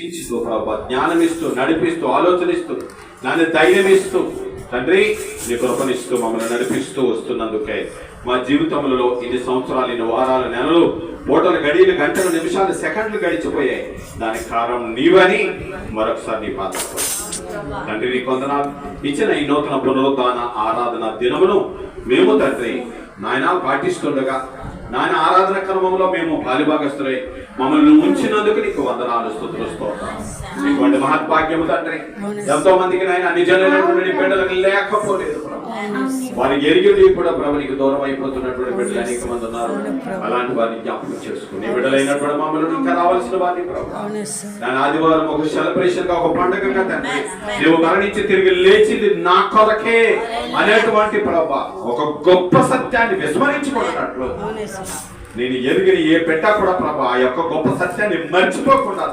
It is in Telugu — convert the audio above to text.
హెచ్చించుతూ ప్రభా, జ్ఞానం ఇస్తూ, నడిపిస్తూ, ఆలోచనిస్తూ, నన్ను ధైర్యం ఇస్తూ తండ్రి నీ కృపనిస్తూ మమ్మల్ని నడిపిస్తూ వస్తున్నందుకే మా జీవితంలో ఇన్ని సంవత్సరాలు, ఇన్ని వారాలు, నెలలు, పూటలు, గడియలు, గంటలు, నిమిషాలు, సెకండ్లు గడిచిపోయాయి. దానికి కారణం నీవని మరొకసారి నీ పాత్ర తండ్రి నీ కొందనాలు ఇచ్చిన ఈ నూతన పునరుద్ధాన ఆరాధన దినమును మేము తండ్రి నాయన పాటిస్తుండగా నాయన ఆరాధన క్రమంలో మేము బాలిభాగస్తులై మమ్మల్ని ఉంచినందుకు నీకు వందనాలు, స్తుతులు, స్తోత్రాలు. ఇటువంటి మహత్భాగ్యము తండ్రి ఎంతో మందికి నాయన నిజమైనటువంటి బిడ్డలకు లేకపోలేదు. వారికి ఎరిగి కూడా ప్రభునికి దూరం అయిపోతున్నటువంటి బిడ్డలు అనేక మంది ఉన్నారు. అలాంటి వారిని జ్ఞాపకం చేసుకుని బిడ్డలైనటువంటి మమ్మల్ని ఇంకా రావాల్సిన వారిని ప్రభు నేను ఆదివారం ఒక సెలబ్రేషన్ గా, ఒక పండుగగా తండ్రి నువ్వు మరణించి తిరిగి లేచింది నా కొరకే అనేటువంటి ప్రభు ఒక గొప్ప సత్యాన్ని విస్మరించుకున్నట్లు నేను ఎరిగిన ఏ పెట్టా కూడా ప్రభు ఆ యొక్క గొప్ప సత్యాన్ని మర్చిపోకుండా